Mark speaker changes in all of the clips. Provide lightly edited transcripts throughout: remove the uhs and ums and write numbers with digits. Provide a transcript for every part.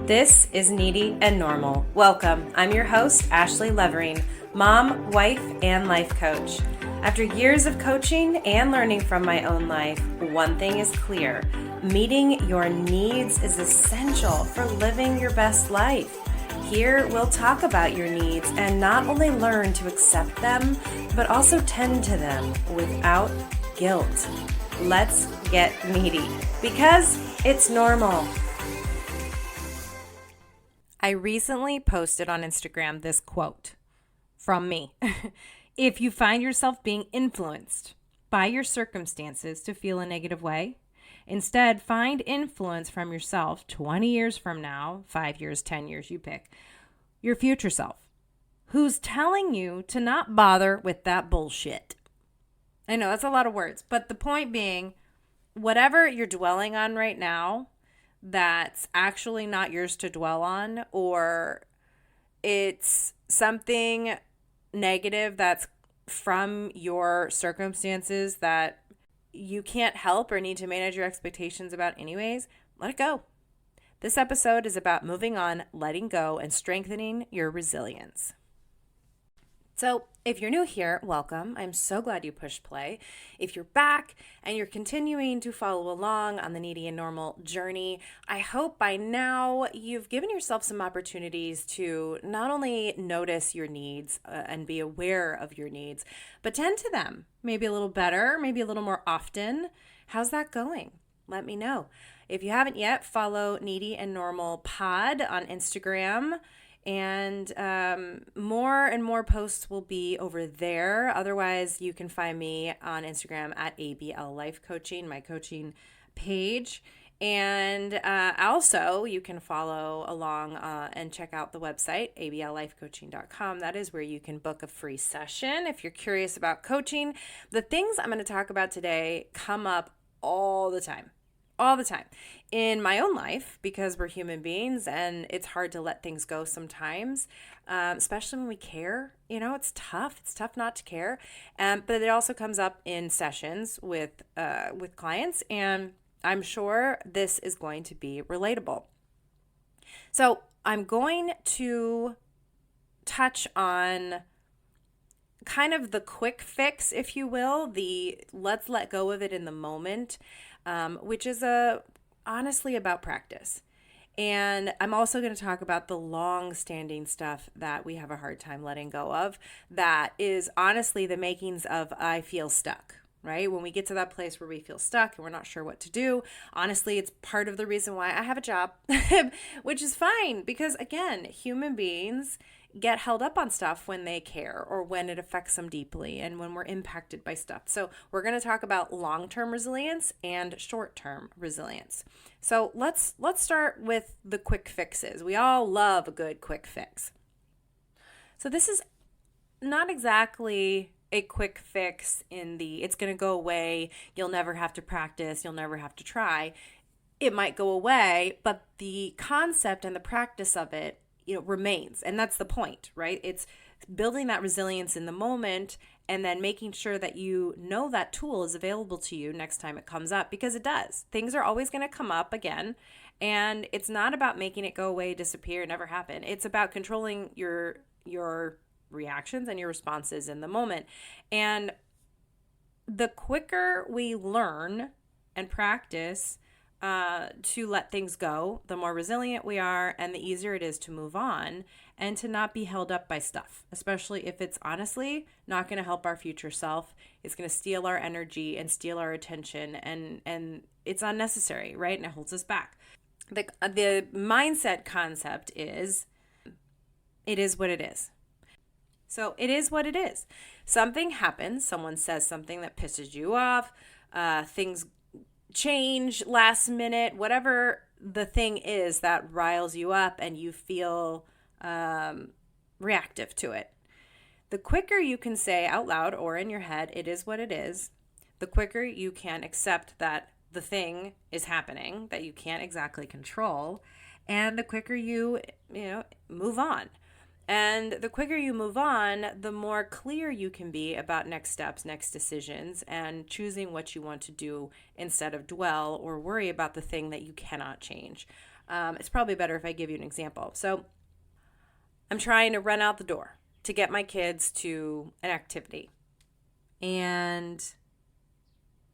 Speaker 1: This is Needy and Normal. Welcome. I'm your host, Ashley Levering, mom, wife, and life coach. After years of coaching and learning from my own life, one thing is clear. Meeting your needs is essential for living your best life. Here, we'll talk about your needs and not only learn to accept them, but also tend to them without guilt. Let's get needy because it's normal. I recently posted on Instagram this quote from me. If you find yourself being influenced by your circumstances to feel a negative way, instead find influence from yourself 20 years from now, 5 years, 10 years, you pick, your future self, who's telling you to not bother with that bullshit. I know that's a lot of words, but the point being, whatever you're dwelling on right now, that's actually not yours to dwell on, or it's something negative that's from your circumstances that you can't help or need to manage your expectations about anyways, let it go. This episode is about moving on, letting go, and strengthening your resilience. So if you're new here, welcome. I'm so glad you pushed play. If you're back and you're continuing to follow along on the Needy and Normal journey, I hope by now you've given yourself some opportunities to not only notice your needs and be aware of your needs, but tend to them maybe a little better, maybe a little more often. How's that going? Let me know. If you haven't yet, follow Needy and Normal Pod on Instagram. And more and more posts will be over there. Otherwise, you can find me on Instagram at ABL Life Coaching, my coaching page. And also, you can follow along and check out the website, ablifecoaching.com. That is where you can book a free session if you're curious about coaching. The things I'm going to talk about today come up all the time in my own life, because we're human beings and it's hard to let things go sometimes, especially when we care. You know, it's tough not to care, but it also comes up in sessions with clients, and I'm sure this is going to be relatable. So I'm going to touch on kind of the quick fix, if you will, the let's let go of it in the moment, which is honestly about practice. And I'm also going to talk about the long-standing stuff that we have a hard time letting go of. That is honestly the makings of I feel stuck, right? When we get to that place where we feel stuck and we're not sure what to do, honestly, it's part of the reason why I have a job, which is fine because, again, human beings get held up on stuff when they care or when it affects them deeply and when we're impacted by stuff. So we're going to talk about long-term resilience and short-term resilience. So let's start with the quick fixes. We all love a good quick fix. So this is not exactly a quick fix in the it's going to go away, you'll never have to practice, you'll never have to try. It might go away, but the concept and the practice of it remains. And that's the point, right? It's building that resilience in the moment and then making sure that you know that tool is available to you next time it comes up, because it does. Things are always going to come up again. And it's not about making it go away, disappear, never happen. It's about controlling your reactions and your responses in the moment. And the quicker we learn and practice to let things go, the more resilient we are and the easier it is to move on and to not be held up by stuff, especially if it's honestly not going to help our future self. It's going to steal our energy and steal our attention, and it's unnecessary, right? And it holds us back. The mindset concept is, it is what it is. So it is what it is. Something happens, someone says something that pisses you off, things change last minute, whatever the thing is that riles you up and you feel reactive to it. The quicker you can say out loud or in your head, it is what it is, the quicker you can accept that the thing is happening that you can't exactly control, and the quicker you move on. And the quicker you move on, the more clear you can be about next steps, next decisions, and choosing what you want to do instead of dwell or worry about the thing that you cannot change. It's probably better if I give you an example. So I'm trying to run out the door to get my kids to an activity. And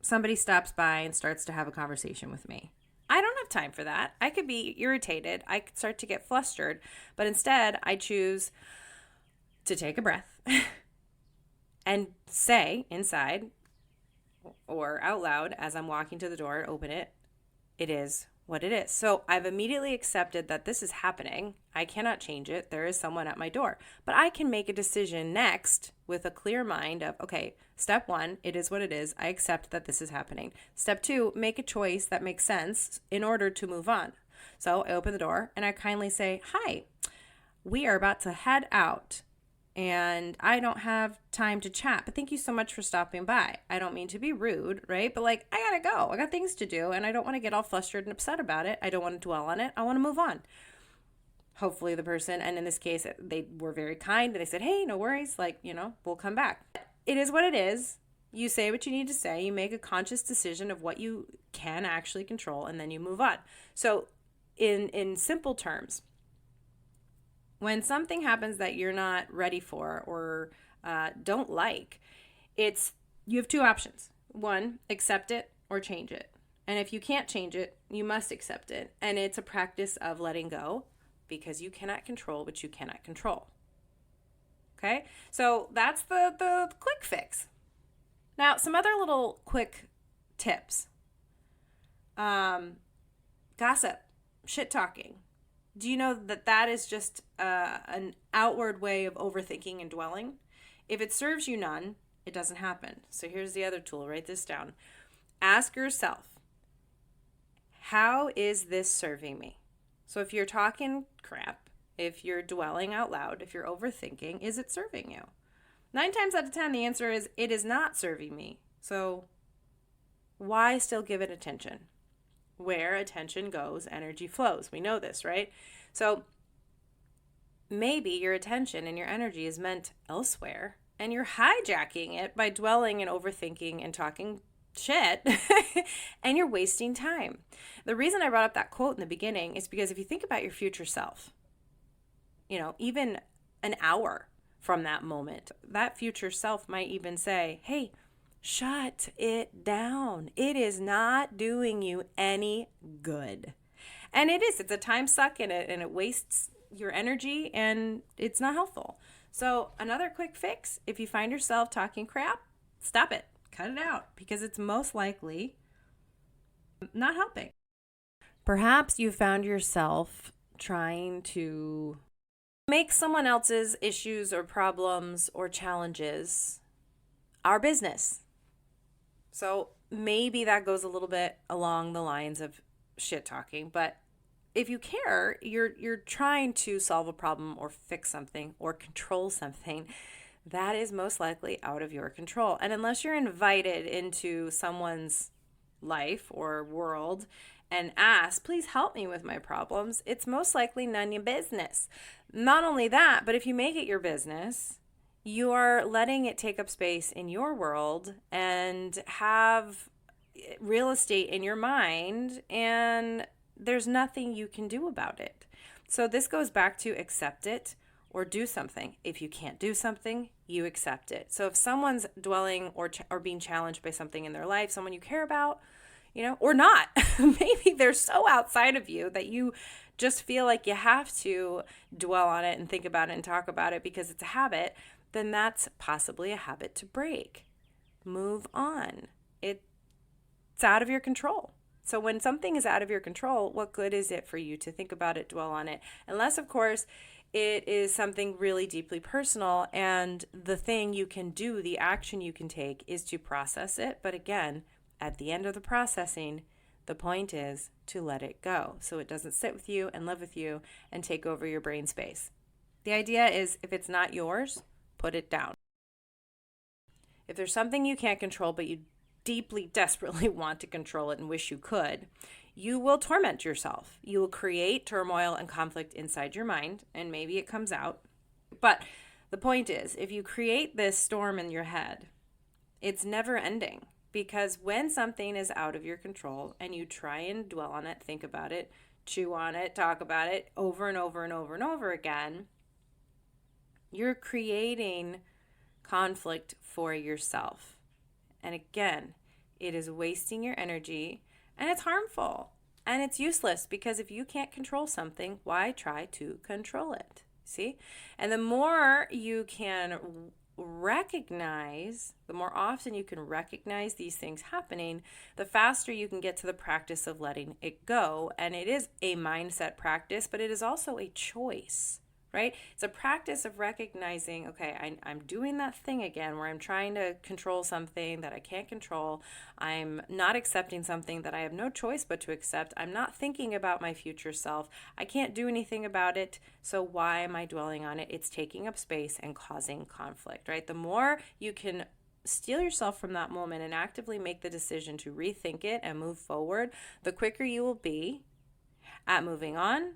Speaker 1: somebody stops by and starts to have a conversation with me. I don't have time for that. I could be irritated. I could start to get flustered. But instead, I choose to take a breath and say inside or out loud as I'm walking to the door, open it, it is what it is. So I've immediately accepted that this is happening. I cannot change it. There is someone at my door. But I can make a decision next with a clear mind of, okay, step one, it is what it is. I accept that this is happening. Step two, make a choice that makes sense in order to move on. So I open the door and I kindly say, hi, we are about to head out. And I don't have time to chat, but thank you so much for stopping by. I don't mean to be rude, right? But like, I gotta go. I got things to do, and I don't want to get all flustered and upset about it. I don't want to dwell on it. I want to move on. Hopefully the person, and in this case, they were very kind, and they said, hey, no worries. Like, we'll come back. It is what it is. You say what you need to say. You make a conscious decision of what you can actually control, and then you move on. So in simple terms, when something happens that you're not ready for or don't like, you have two options. One, accept it or change it. And if you can't change it, you must accept it. And it's a practice of letting go because you cannot control what you cannot control. Okay? So that's the quick fix. Now, some other little quick tips. Gossip, shit talking. Do you know that is just an outward way of overthinking and dwelling? If it serves you none, it doesn't happen. So here's the other tool. Write this down. Ask yourself, how is this serving me? So if you're talking crap, if you're dwelling out loud, if you're overthinking, is it serving you? 9 times out of 10, the answer is it is not serving me. So why still give it attention? Where attention goes, energy flows. We know this, right? So maybe your attention and your energy is meant elsewhere, and you're hijacking it by dwelling and overthinking and talking shit, and you're wasting time. The reason I brought up that quote in the beginning is because if you think about your future self, even an hour from that moment, that future self might even say, hey, shut it down. It is not doing you any good. And it's a time suck in it, and it wastes your energy, and it's not helpful. So another quick fix, if you find yourself talking crap, stop it, cut it out, because it's most likely not helping. Perhaps you found yourself trying to make someone else's issues or problems or challenges our business. So maybe that goes a little bit along the lines of shit talking, but if you care, you're trying to solve a problem or fix something or control something that is most likely out of your control. And unless you're invited into someone's life or world and ask, please help me with my problems, it's most likely none of your business. Not only that, but if you make it your business, you are letting it take up space in your world and have real estate in your mind, and there's nothing you can do about it. So this goes back to accept it or do something. If you can't do something, you accept it. So if someone's dwelling or being challenged by something in their life, someone you care about, or not, maybe they're so outside of you that you just feel like you have to dwell on it and think about it and talk about it because it's a habit, then that's possibly a habit to break. Move on. It's out of your control. So when something is out of your control, what good is it for you to think about it, dwell on it? Unless, of course, it is something really deeply personal, and the thing you can do, the action you can take, is to process it. But again, at the end of the processing, the point is to let it go so it doesn't sit with you and live with you and take over your brain space. The idea is if it's not yours, put it down. If there's something you can't control but you deeply, desperately want to control it and wish you could, you will torment yourself. You will create turmoil and conflict inside your mind, and maybe it comes out. But the point is, if you create this storm in your head, it's never ending, because when something is out of your control and you try and dwell on it, think about it, chew on it, talk about it over and over and over and over again, you're creating conflict for yourself. And again, it is wasting your energy and it's harmful and it's useless, because if you can't control something, why try to control it? See? And the more you can recognize, the more often you can recognize these things happening, the faster you can get to the practice of letting it go. And it is a mindset practice, but it is also a choice. Right? It's a practice of recognizing, okay, I'm doing that thing again where I'm trying to control something that I can't control. I'm not accepting something that I have no choice but to accept. I'm not thinking about my future self. I can't do anything about it. So why am I dwelling on it? It's taking up space and causing conflict, right? The more you can steal yourself from that moment and actively make the decision to rethink it and move forward, the quicker you will be at moving on,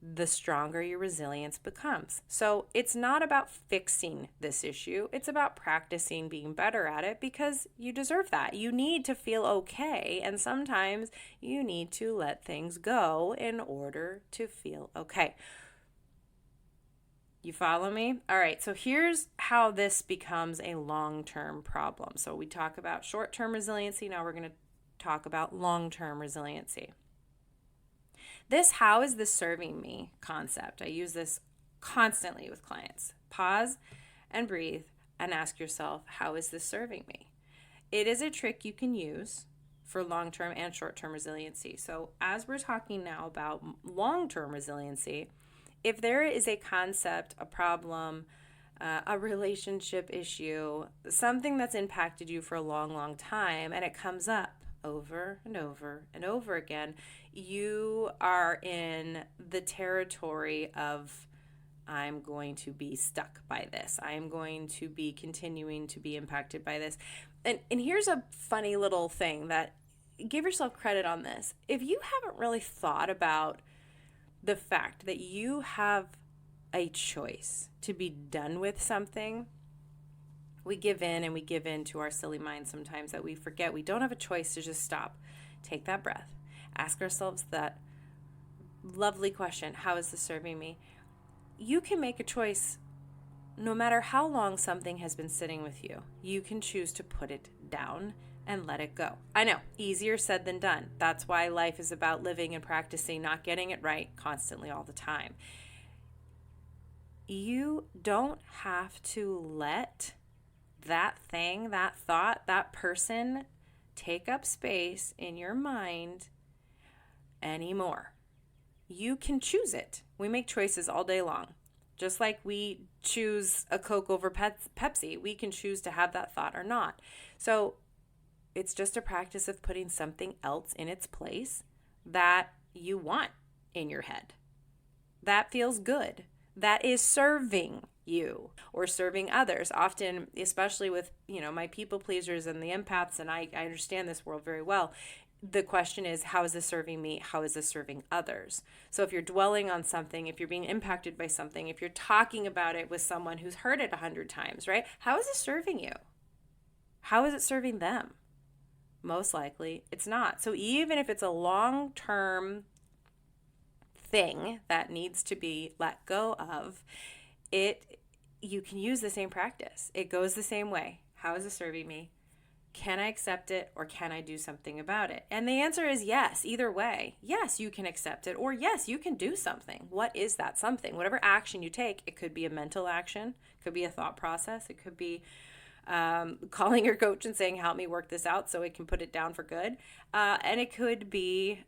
Speaker 1: the stronger your resilience becomes. So it's not about fixing this issue. It's about practicing being better at it, because you deserve that. You need to feel okay. And sometimes you need to let things go in order to feel okay. You follow me? All right. So here's how this becomes a long-term problem. So we talk about short-term resiliency. Now we're going to talk about long-term resiliency. This "how is this serving me" concept, I use this constantly with clients. Pause and breathe and ask yourself, how is this serving me? It is a trick you can use for long-term and short-term resiliency. So as we're talking now about long-term resiliency, if there is a concept, a problem, a relationship issue, something that's impacted you for a long, long time, and it comes up over and over and over again, you are in the territory of, I'm going to be stuck by this. I am going to be continuing to be impacted by this. And here's a funny little thing that, give yourself credit on this. If you haven't really thought about the fact that you have a choice to be done with something, we give in and we give in to our silly minds sometimes, that we forget we don't have a choice to just stop, take that breath, ask ourselves that lovely question, how is this serving me? You can make a choice no matter how long something has been sitting with you. You can choose to put it down and let it go. I know, easier said than done. That's why life is about living and practicing, not getting it right constantly all the time. You don't have to let that thing, that thought, that person take up space in your mind anymore. You can choose it. We make choices all day long. Just like we choose a Coke over Pepsi, we can choose to have that thought or not. So it's just a practice of putting something else in its place that you want in your head. That feels good. That is serving you or serving others. Often, especially with, my people pleasers and the empaths, and I understand this world very well, the question is, how is this serving me? How is this serving others? So if you're dwelling on something, if you're being impacted by something, if you're talking about it with someone who's heard it 100 times, right? How is it serving you? How is it serving them? Most likely it's not. So even if it's a long-term thing that needs to be let go of, you can use the same practice. It goes the same way. How is it serving me? Can I accept it, or can I do something about it? And the answer is yes, either way. Yes, you can accept it, or yes, you can do something. What is that something? Whatever action you take, it could be a mental action, it could be a thought process, it could be calling your coach and saying, help me work this out so it can put it down for good. And it could be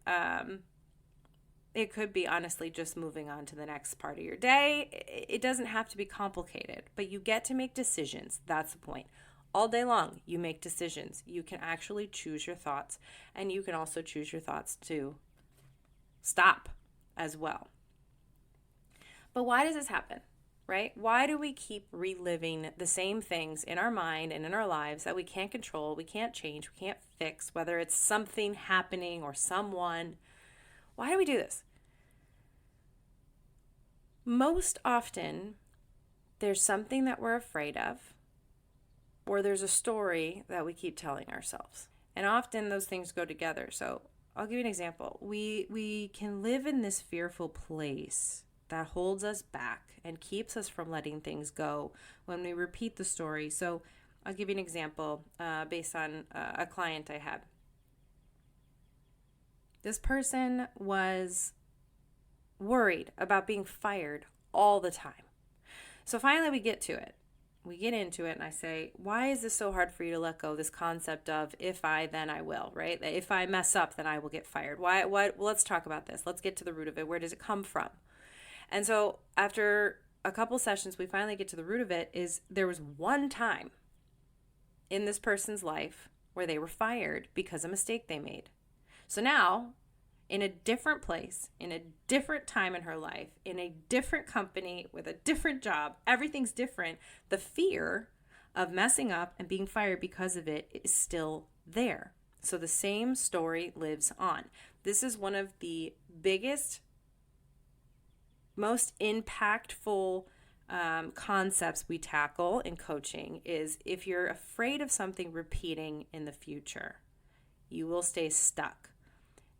Speaker 1: honestly just moving on to the next part of your day. It doesn't have to be complicated, but you get to make decisions. That's the point. All day long, you make decisions. You can actually choose your thoughts, and you can also choose your thoughts to stop as well. But why does this happen, right? Why do we keep reliving the same things in our mind and in our lives that we can't control, we can't change, we can't fix, whether it's something happening or someone? Why do we do this? Most often, there's something that we're afraid of, or there's a story that we keep telling ourselves. And often those things go together. So I'll give you an example. We can live in this fearful place that holds us back and keeps us from letting things go when we repeat the story. So I'll give you an example based on a client I had. This person was worried about being fired all the time. So finally we get to it. We get into it and I say, why is this so hard for you to let go? This concept of if I, then I will, right? If I mess up, then I will get fired. Why? Well, let's talk about this. Let's get to the root of it. Where does it come from? And so after a couple sessions, we finally get to the root of it is there was one time in this person's life where they were fired because of a mistake they made. So now, in a different place, in a different time in her life, in a different company, with a different job, everything's different. The fear of messing up and being fired because of it is still there. So the same story lives on. This is one of the biggest, most impactful concepts we tackle in coaching is if you're afraid of something repeating in the future, you will stay stuck.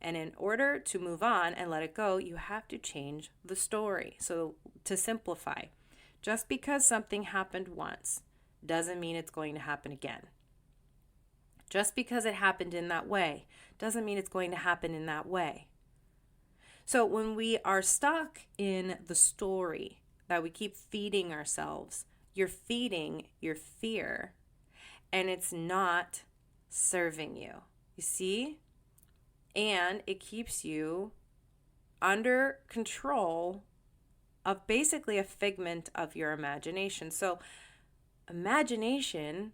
Speaker 1: And in order to move on and let it go, you have to change the story. So to simplify, just because something happened once doesn't mean it's going to happen again. Just because it happened in that way doesn't mean it's going to happen in that way. So when we are stuck in the story that we keep feeding ourselves, you're feeding your fear and it's not serving you. You see? And it keeps you under control of basically a figment of your imagination. So imagination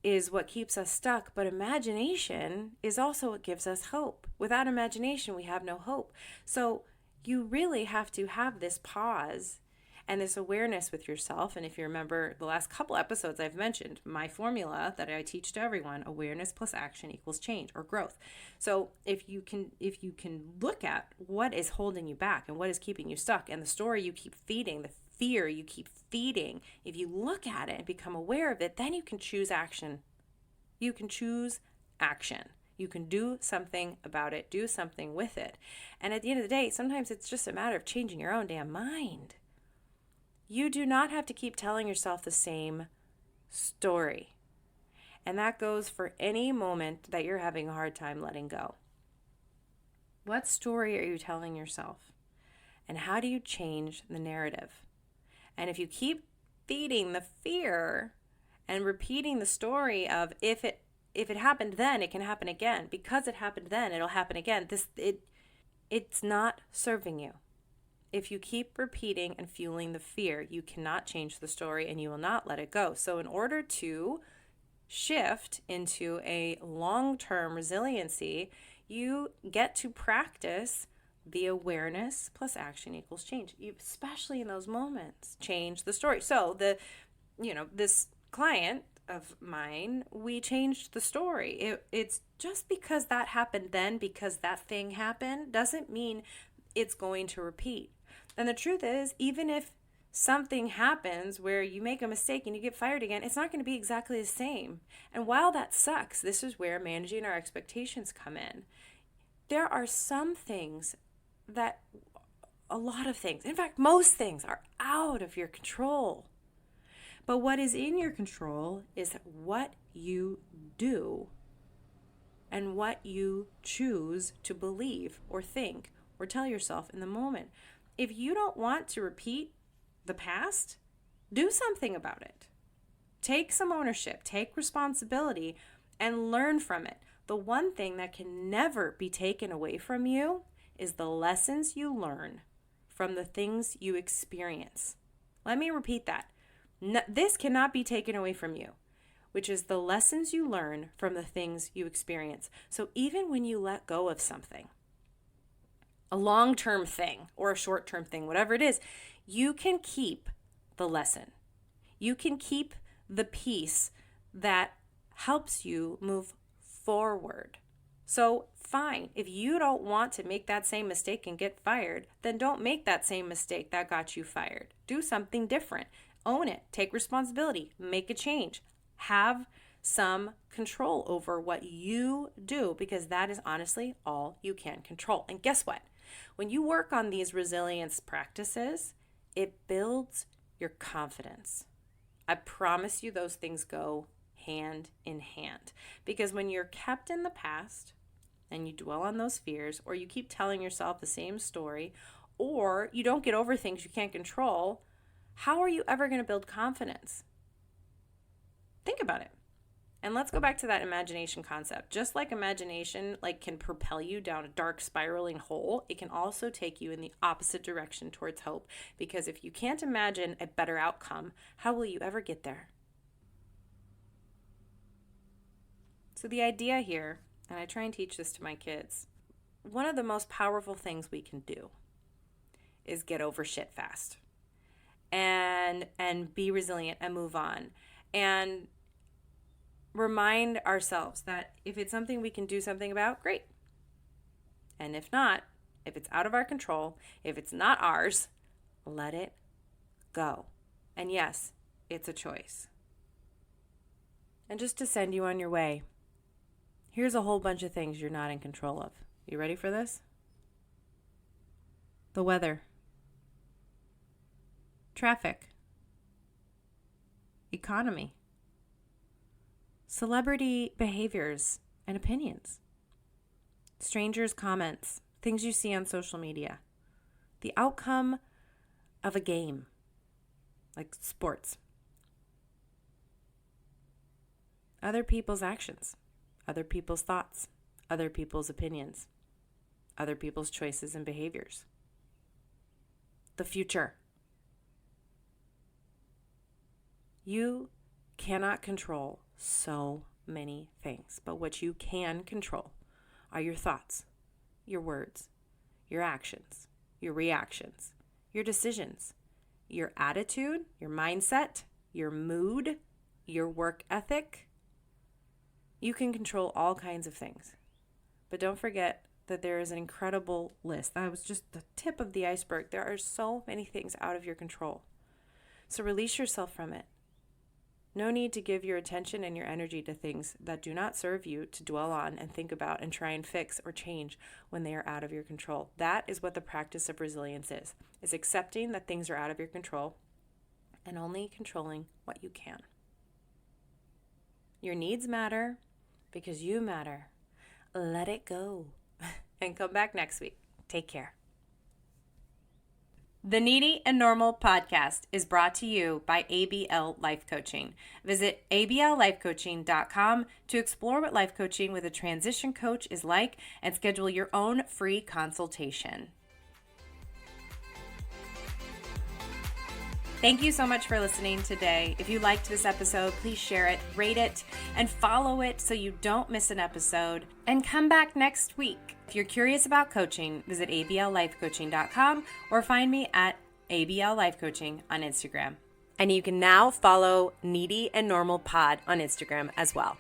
Speaker 1: is what keeps us stuck, but imagination is also what gives us hope. Without imagination, we have no hope. So you really have to have this pause and this awareness with yourself. And if you remember the last couple episodes I've mentioned, my formula that I teach to everyone, awareness plus action equals change or growth. So if you can look at what is holding you back and what is keeping you stuck and the story you keep feeding, the fear you keep feeding, if you look at it and become aware of it, then you can choose action. You can choose action. You can do something about it, do something with it. And at the end of the day, sometimes it's just a matter of changing your own damn mind. You do not have to keep telling yourself the same story. And that goes for any moment that you're having a hard time letting go. What story are you telling yourself? And how do you change the narrative? And if you keep feeding the fear and repeating the story of if it happened then, it can happen again. Because it happened then, it'll happen again. It's not serving you. If you keep repeating and fueling the fear, you cannot change the story and you will not let it go. So in order to shift into a long-term resiliency, you get to practice the awareness plus action equals change. Especially in those moments, change the story. So this client of mine, we changed the story. It's just because that happened then, because that thing happened, doesn't mean it's going to repeat. And the truth is, even if something happens where you make a mistake and you get fired again, it's not going to be exactly the same. And while that sucks, this is where managing our expectations come in. There are some things a lot of things, in fact, most things are out of your control. But what is in your control is what you do and what you choose to believe or think or tell yourself in the moment. If you don't want to repeat the past, do something about it. Take some ownership, take responsibility, and learn from it. The one thing that can never be taken away from you is the lessons you learn from the things you experience. Let me repeat that. This cannot be taken away from you, which is the lessons you learn from the things you experience. So even when you let go of something, a long-term thing or a short-term thing, whatever it is, you can keep the lesson. You can keep the piece that helps you move forward. So fine, if you don't want to make that same mistake and get fired, then don't make that same mistake that got you fired. Do something different. Own it. Take responsibility. Make a change. Have some control over what you do, because that is honestly all you can control. And guess what? When you work on these resilience practices, it builds your confidence. I promise you those things go hand in hand. Because when you're kept in the past and you dwell on those fears, or you keep telling yourself the same story, or you don't get over things you can't control, how are you ever going to build confidence? Think about it. And let's go back to that imagination concept. Just like imagination can propel you down a dark spiraling hole, it can also take you in the opposite direction towards hope. Because if you can't imagine a better outcome, how will you ever get there? So the idea here, and I try and teach this to my kids, one of the most powerful things we can do is get over shit fast and be resilient and move on. And remind ourselves that if it's something we can do something about, great. And if not, if it's out of our control, if it's not ours, let it go. And yes, it's a choice. And just to send you on your way, here's a whole bunch of things you're not in control of. You ready for this? The weather, traffic, economy, celebrity behaviors and opinions, strangers' comments, things you see on social media, the outcome of a game, like sports, other people's actions, other people's thoughts, other people's opinions, other people's choices and behaviors, the future. You cannot control so many things, but what you can control are your thoughts, your words, your actions, your reactions, your decisions, your attitude, your mindset, your mood, your work ethic. You can control all kinds of things, but don't forget that there is an incredible list. That was just the tip of the iceberg. There are so many things out of your control. So release yourself from it. No need to give your attention and your energy to things that do not serve you to dwell on and think about and try and fix or change when they are out of your control. That is what the practice of resilience is accepting that things are out of your control and only controlling what you can. Your needs matter because you matter. Let it go. And come back next week. Take care. The Needy and Normal podcast is brought to you by ABL Life Coaching. Visit ablifecoaching.com to explore what life coaching with a transition coach is like and schedule your own free consultation. Thank you so much for listening today. If you liked this episode, please share it, rate it, and follow it so you don't miss an episode. And come back next week. If you're curious about coaching, visit ablifecoaching.com or find me at ABL Life Coaching on Instagram. And you can now follow Needy and Normal Pod on Instagram as well.